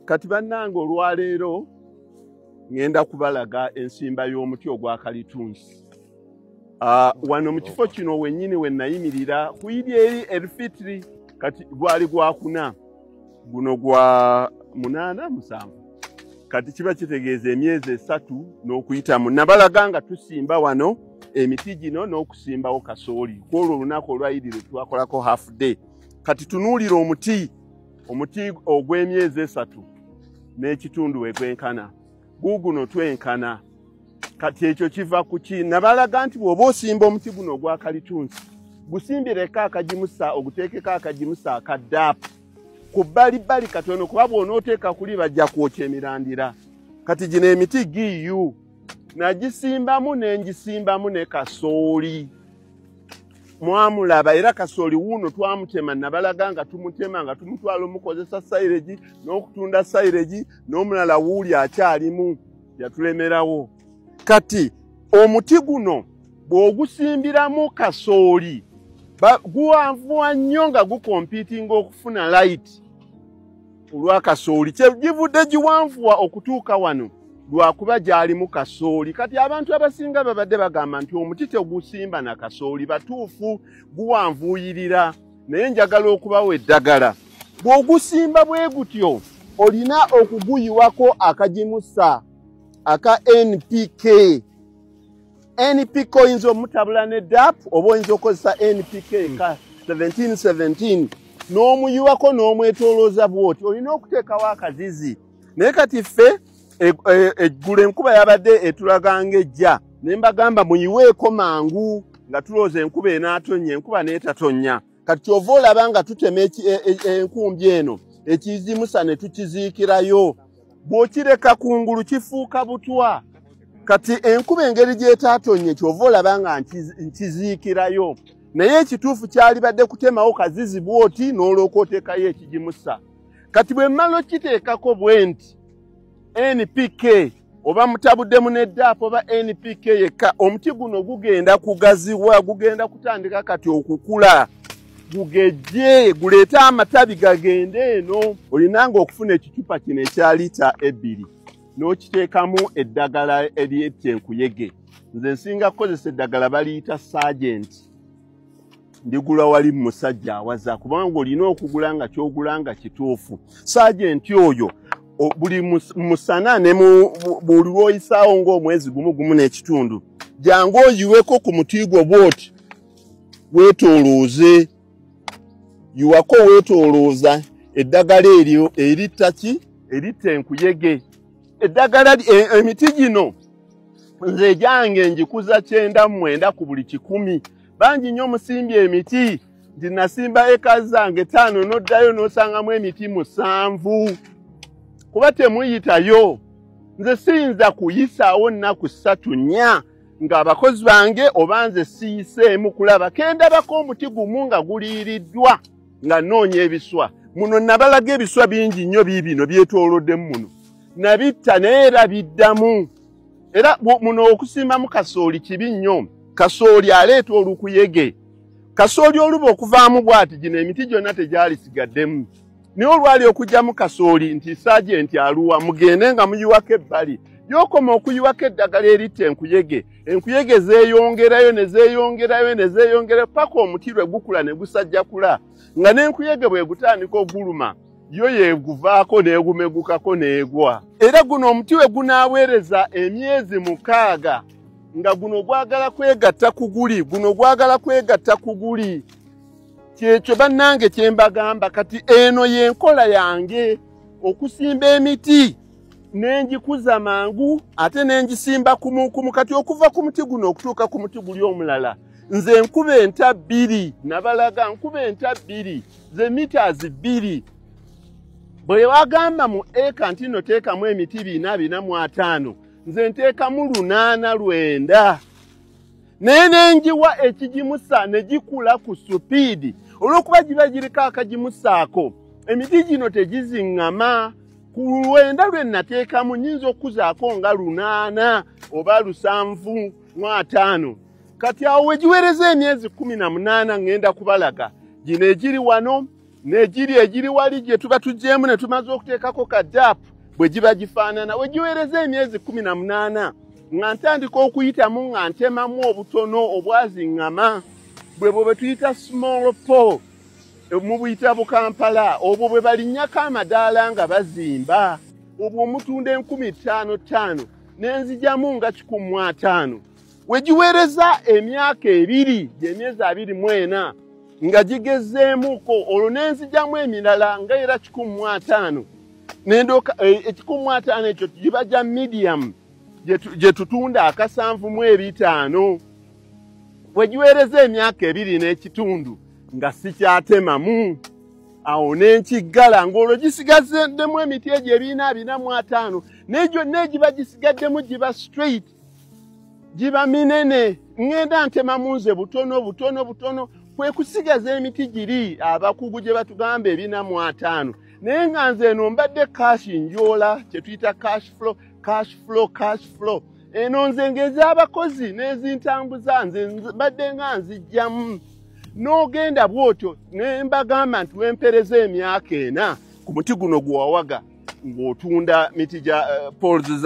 Kati bannange olwaleero ngenda kubalaga ensimba y'omuti ogwa kalitunsi. Wano mu kifo kino wennyini we nayimirira kuyiri eri Elfitri kati gwali gwa kuna guno gwa 8-7 kati kiba kitegeeza emyezi 3 n'okuyitamu. Nabalaga nga tusimba wano emiti gino n'okusimbawo kasooli kwolwo olunaku olwayiriro twakolako half day. Kati tunuulira omuti ogw'emyezi 3 n'ekitundu wegwenkana guguno twenkana. Kati ekyo kiva ku ki? Nabalaga nti bw'oba osimba omuti guno ogwa kalitunsi gusimbireko akajimusa oguteekeko akajimusa akadaapu ku bbalibbali katono kuba bw'onooteeka kuli bajja kwokya emirandira. Kati gino emiti giyu nagisimbamu nengisimbamu ne kasooli. Mwamulaba era kasooli wuuno twamutema nabalaga nga tumutema nga tumutwala omukozesa sayireji n'okutunda sayireji n'omulala wuuli akyalimu yatulemerawo. Kati omuti guno bw'ogusimbiramu kasooli guwanvuwa nnyo nga gukompiitinga okufuna light olwa kasooli. Kyegivudde giwanvuwa okutuuka wano lwakuba gyalimu kasooli. Kati abantu abasinga babadde bagamba nti omuti tegusimba na kasooli, batuufu guwanvuyirira, naye njagala okubawo eddagala. Bw'ogusimba bwe gutyo olina okuguyiwako akajimusa aka NPK. NPK oyinza omutabula ne DAP oba oyinza okozesa NPK ka 1717 n'omuyiwako n'omwetolooza bwoti. Olina okuteekawo akazizi. Naye kati ffe eggulu enkuba yabadde etulaga ng'ejja ne mbagamba muyiweeko mangu nga tulooza enkuba enaatonnya, enkuba n'etatonnya. Kati kyova olaba nga tutema enkumbi eno ekizimusa ne tukiziikirayo. Bw'okireka kungulu kifuuka butwa. Kati enkuba engeri gy'etaatonye kyova olaba nga nkiziikirayo. Naye ekituufu kyali badde kutemawo kazizi bwoti n'olwoka oteekayo ekijimusa. Kati bwe mmala okiteekako bwe nti NPK oba mutabuddemu ne DAP oba NPK yekka, omuti guno gugenda kugaziwa, gugenda kutandika kati okukula, gugejje, guleete amatabi gagende eno. Olinanga okufuna ekicupa kino ekya lita 2 n'okiteekamu eddagala ery'enkuyege. Nze nsinga kukozesa eddagala baliyita Sergeant. Ndigula wali musajja awaza kubanga olina okugula nga ky'ogula nga kituufu. Sergeant oyo buli musana ne buli lw'oyisaawo ng'omwezi gumu n'ekitundu jangu oyiweko ku muti gwo bwoti weetoolooze. Yiwako weetoolooza eddagala eryo eritta ki? Eritta enkuyege. Eddagala emiti gino nze gyange njikuza 9 ku buli 100. Bangi nnyo musimbye emiti nti nasimba eka zange 5 n'oddayo n'osangamu emiti 7. Kuba temuyitayo. Nze siyinza kuyisaawo nnaku 3-4 ng'abakozi bange oba nze siyiseemu kulaba kendabako omuti gumu nga guliiriddwa nga nnoonya ebiswa. Muno nabalaga ebiswa bingi nnyo biibino byetooloddemu muno. Nabitta naye era biddamu. Era muno okusimbamu kasooli kibi nnyo. Kasooli aleeta olukuyege. Kasooli oluba okuvaamu bw'ati gino emiti gyonna tegyali sigaddemu. Naye olwali okugyamu kasooli nti Sergeant aluwa mugende nga muyiwako ebbali. Byokoma okuyiwako eddagala eritta enkuyege. Enkuyege zeeyongerayo ne zeeyongerayo ne zeeyongerayo paka omuti lwe gukula ne gusajjakula. Nga n'enkuyege bwe gutandika oguluma yo yeeguvaako n'egumegukako n'egwa. Era guno omuti we gunaaweereza emyezi 6 nga guno gwagala kwegatta ku guli, guno gwagala kwegatta ku guli. Kyekyo bannange kye mbagamba. Kati eno y'enkola yange okusimba emiti n'engikuza mangu ate n'engisimba kumukumu. Kati okuva ku muti guno okutuuka ku muti guli omulala nze enkuba enta 2 nabalaga nkuba enta 2 ze meters 2. Bwe wagamba mu eka nti no teekamu emiti 445 nze nteekamu 8-9. Naye nenjiwa ekijimusa ne gikula ku supiidi olw'okuba giba giriko akajimusaako. Emiti gino tegiziŋŋama. Ku 9 lwe nateekamu nnyinza okuzaako nga 8 oba 7.5. Kati awo we giweereza emyezi 18 ngenda kubalaga gino egiri wano ejiri wali gye tuba tujjeemu ne tumaze okuteekako kadaapu bwe giba gifaanana wegiweereza emyezi 18 nga ntandika okuyitamu nga ntemamu obutono obwaziŋŋama bwe bwe tuyita small pole mu buyita Bukampala obwo bwe balinnyako amadaala nga bazimba obwo omutunda 15,500 n'enzijamu nga 150 wegiweereza emyaka 2 gy'emyezi 24 nga gigezeemuko olwo n'enzijamu emirala nga era 150 n'endooka 150 ekyo giba gya medium gye tutunda akasanvu-mu-5 wegiweereza emyaka 2 n'ekitundu nga sikyatemamu awo n'enkiggala ng'olwo gisigaddemu emiti egyo 445 n'egyo n'egiba gisigaddemu giba straight giba minene ngenda ntemamu nze butono kwe kusigaza emiti giri abakugu gye batugamba 405 naye nga nze eno mbadde cash njoola kye tuyita cash flow eno nze ng'ez'abakozi n'ezintambuza nze mbadde nga nzijjamu n'ogenda bw'otyo ne mbagamba nti wempereza emyaka 4 ku muti guno gwawaga ng'otunda miti gya poles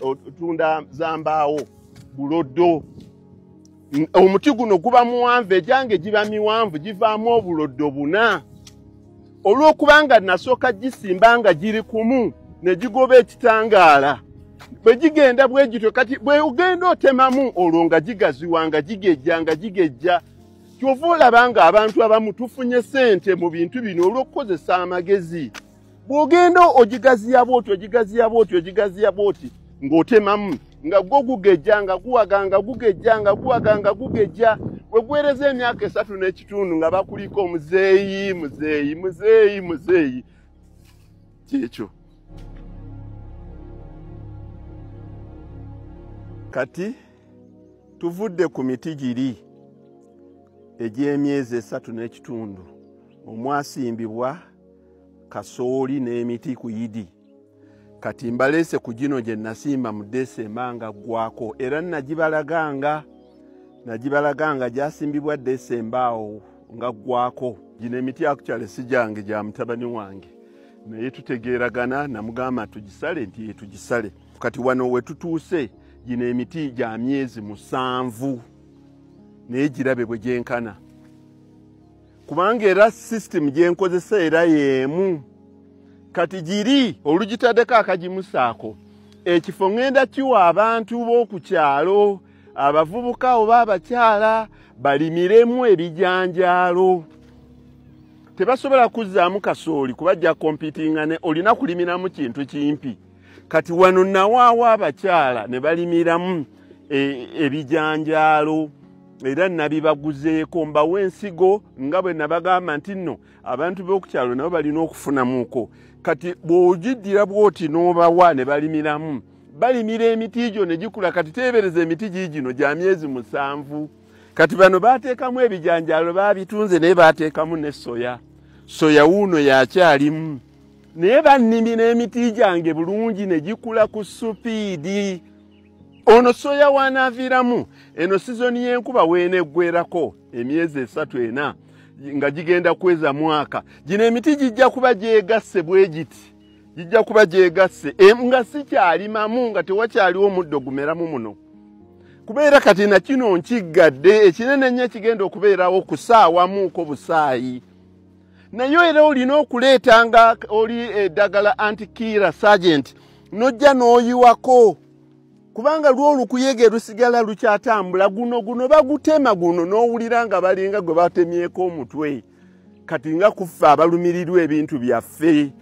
otunda za mbaawo buloddo omuti guno guba muwanvu egyange giba miwanvu givaamu obuloddo 4 olw'okubanga nasooka gisimba nga giri kumu ne gigoba ekitangaala bwe gigenda bwe gityo kati bwe ugenda otemamu olwo nga gigaziwa nga gigejja kyova olaba nga abantu abamu tufunye ssente mu bintu bino olw'okukozesa amagezi bw'ogenda ogigaziya bw'oti ng'otemamu nga gwo gugejja nga guwaga nga gugejja we gwereza emyaka 3 n'ekitundu nga bakuliko muzeeyi kyekyo kati tuvudde ku miti giri egy'emyezi 3 n'ekitundu omwasimbibwa kasooli n'emiti ku Yidi kati mbaleese ku gino gye nasimba mu Desemba nga gwako era nagibalaganga gyasimbibwa Desemba awo nga gwako gino emiti akukyale si gyange gya mutabani wange naye tutegeeragana namugamba tugisale nti tugisale kati wano we tutuuse gino emiti gya myezi 7 naye girabe bwe gyenkana kubanga era system gyenkozesa era yeemu kati giri olugitaddeko akagimusaako ekifo ngenda kiwa abantu b'oku kyalo abavubuka oba abakyala balimiremu ebijanjaalo tebasobola kuzzaamu kasooli kubajja kompitinga ne olina kulimiramu kintu kimpi kati wano nawaawo abakyala ne balimiramu ebijanjaalo era nabibaguzeeko mbawo ensigo nga bwe nabagamba nti nno abantu b'okukyalo nabo balina okufunamuko kati bw'ogiddira bw'oti n'obawa ne balimiramu balimira emiti gyo ne gikula kati teebereza emiti gino gya myezi 7 kati bano baateekamu ebijanjaalo baabitunze naye baateekamu ne soya wuuno yakyalimu naye bannimira emiti gyange bulungi ne gikula ku supiidi ono soya wanaaviramu eno sizoni y'enkuba weeneggwerako emyezi 3-4 nga gigenda kweza mwaka gino emiti gijja kuba gyegasse bwe giti gijja kuba gyegasse nga sikyalimamu nga tewakyaliwo omuddo gumeramu muno kubeera kati na kino nkiggadde ekinene nnyo kigenda okubeerawo kusaawamuuko busaayi naye era olina okuleetanga oli eddagala antikira sergeant nojja n'oyiwako kubanga lw'olukuyege lusigala lukyatambula guno bagutema guno n'owulira nga balinga gwe batemyeko omutwe kati nga kuffa abalumirirwa ebintu byaffe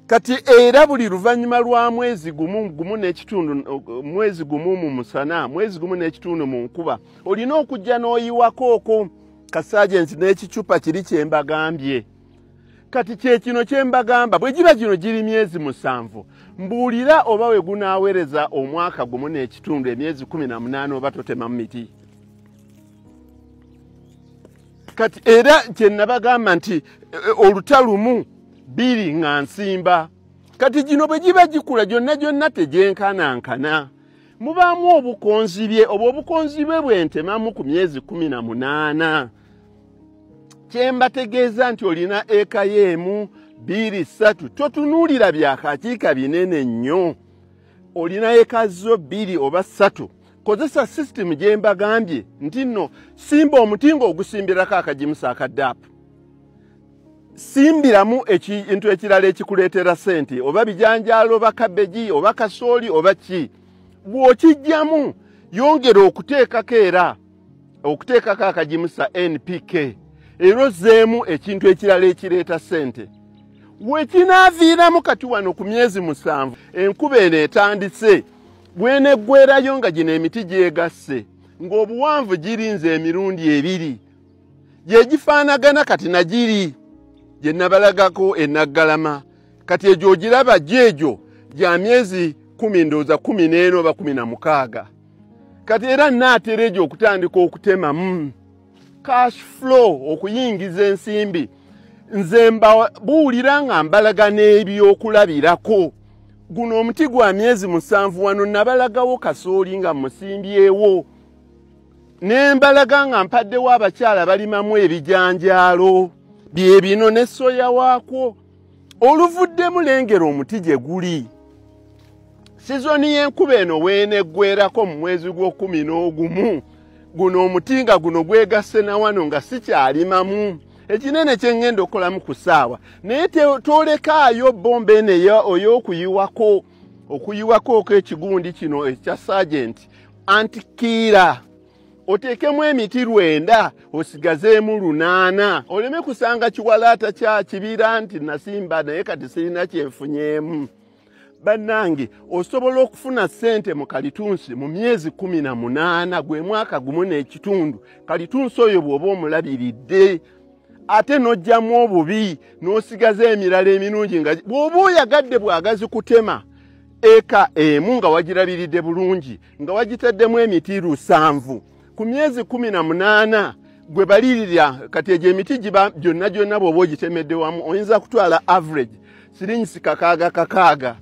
kati era buli luvannyuma lwa mwezi gumu n'ekitundu mwezi gumu mu musana mwezi gumu n'ekitundu mu nkuba olina okujja n'oyiwakooko kasaajensi n'ekicupa kiri kye mbagambye kati kyekino kye mbagamba bwe giba gino giri myezi 7 mbuulira oba we gunaaweereza omwaka gumu n'ekitundu emyezi 18 oba totemamu miti kati era kye nabagamba nti olutalumu 2 nga nsimba kati gino bwe giba gikula gyonna tegyenkanankana mubaamu obukonzibye obwo obukonzibye bwentemamu ku myezi 18 Kyembategeeza nti olina eka y'emu 2 3 totunuulira byakakiika binene nnyo. Olina eka zo 2 oba 3 kozesa system gye mbagambye nti nno simba omuti ng'ogusimbirako akajimusa akadaapu. Simbiramu ekintu ekirala ekikuleetera ssente oba bijanjaalo oba kabeji oba kasooli oba ki. Bw'okijjamu yongera okuteekako akajimusa NPK era ozzeemu ekintu ekirala ekireeta ssente. Wekinaaviiramu kati wano ku myezi 7 enkuba eno etandise bweneggwerayo nga gino emiti gyegasse ng'obuwanvu girinze emirundi 2 gye gifaanagana kati nagiri gye nabalagako enaggalama kati egyo ogiraba gyegyo gya myezi 10 ndowooza 14 oba 16 kati era naatera egyo okutandika okutemamu cash flow okuyingiza ensimbi. Nze mbabuulira nga mbalaga n'ebyokulabirako. Guno omuti gwa myezi 7 wano nabalagawo kasooli nga musimbyewo. Nembalaga nga mpaddewo abakyala balimamu ebijanjaalo bye bino ne soya waakwo. Oluvuddemu lengera omuti gye guli. Sizoni y'enkuba eno weeneggwerako mu mwezi gw'Okumu guno omuti nga guno gwegasse na wano nga sikyalimamu. Ekinene kyengenda okolamu ku ssaawa naye tolekaayo bomba eno okuyiwako ekigundi kino ekya Sergeant antikiira. Oteekemu emiti 9 osigazeemu 8 oleme kusanga kiwalaata kya kibira nti nasimba naye kati sirina kyenfunyeemu. Bannange osobola okufuna ssente mu kalitunsi mu myezi 18 gwe mwaka gumu n'ekitundu. Kalitunsi oyo bw'oba omulabiridde ate n'ojjamu obubi n'osigaza emirala emirungi nga bw'oba oyagadde bwagazi kutema eka emu nga wagirabiridde bulungi nga wagitaddemu emiti 7 ku myezi 18 gwe balirira kati egyo emiti giba gyonna bw'oba ogitemedde wamu oyinza kutwala average siringi kakaaga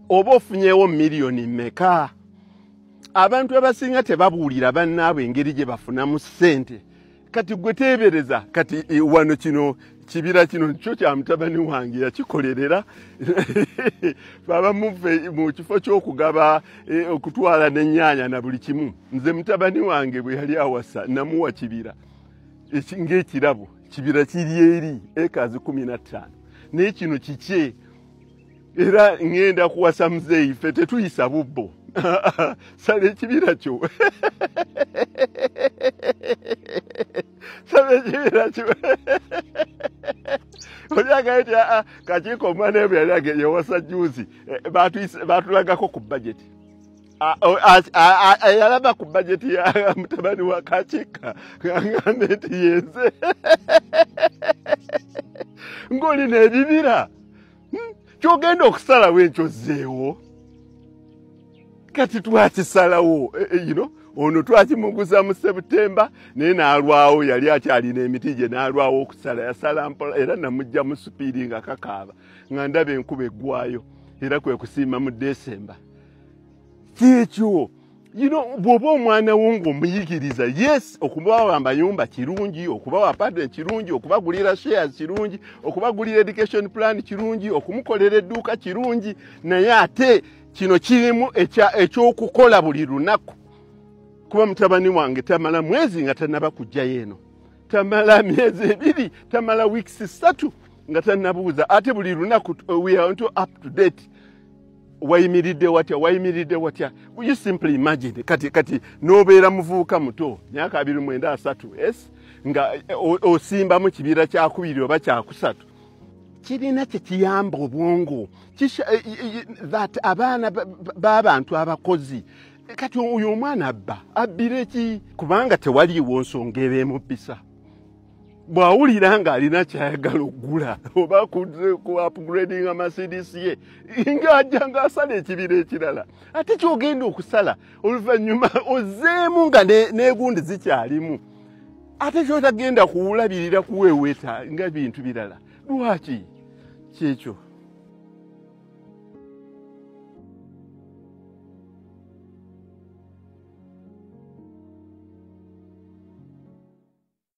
oba ofunyeewo miliyoni mmeka. Abantu abasinga tebabuulira bannaabwe engeri gye bafunamu ssente. Kati gwe teebereza kati wano kino kibira kino kyo kya mutabani wange yakikolerera babamuve mu kifo ky'okugaba okutwala n'ennyaanya na buli kimu. Nze mutabani wange bwe yali awasa namuwa kibira ng'ekirabo kibira kiri eri ekazi 15 naye kino kikye era ngenda kuwasa muzeeyi ffe tetuyisa bubbo sala ekibira kyo sala ekibira kyo olyaga eti kakiiko omwana bwe yali yawasa juzi baatulagako ku bajeti yalaba ku bajeti ya mutabani wa kakiika ng'ambe nti yenze ng'olina ebibira kyogenda okusalawo enkyozeewo kati twakisalawo ono twakimuguza mu September naye n'alwawo yali akyalina emiti gye n'alwawo okusala yasala mpola era namujja mu supiiri nga kakaaba nga ndaba enkuba eggwayo era kwe kusiima mu December. Kyekyo bw'oba omwana wo ng'omuyigiriza yes okubawa amayumba kirungi okubawa apartment kirungi okubagulira shares kirungi okubagulira education plan kirungi okumukolera edduuka kirungi naye ate kino kirimu ekyokukola buli lunaku. Kuba mutabani wange tamala mwezi nga tannaba kujjayo eno tamala myezi 2 tamala weeks 3 nga tannabuuza ate buli lunaku we are up to date. Wayimiridde watya you simply imagine kati nobeera muvuuka muto myaka 29 yes nga osimba mu kibira kya 2 oba kya 3 kirina kye kiyamba obwongo that abaana b'abantu abakozi kati oyo omwana abbire ki kubanga tewaliiwo nsonga ebeemubbisa. Bw'awulira ng'alina kyayagala okugula oba ku upgrading Mercedes ye ng'ajja ng'asala ekibira ekirala ate kyogenda okusala oluvannyuma ozzeemu nga n'egundi zikyalimu ate kyotagenda kuwulabirira kuweeweeta nga bintu birala lwaki kyekyo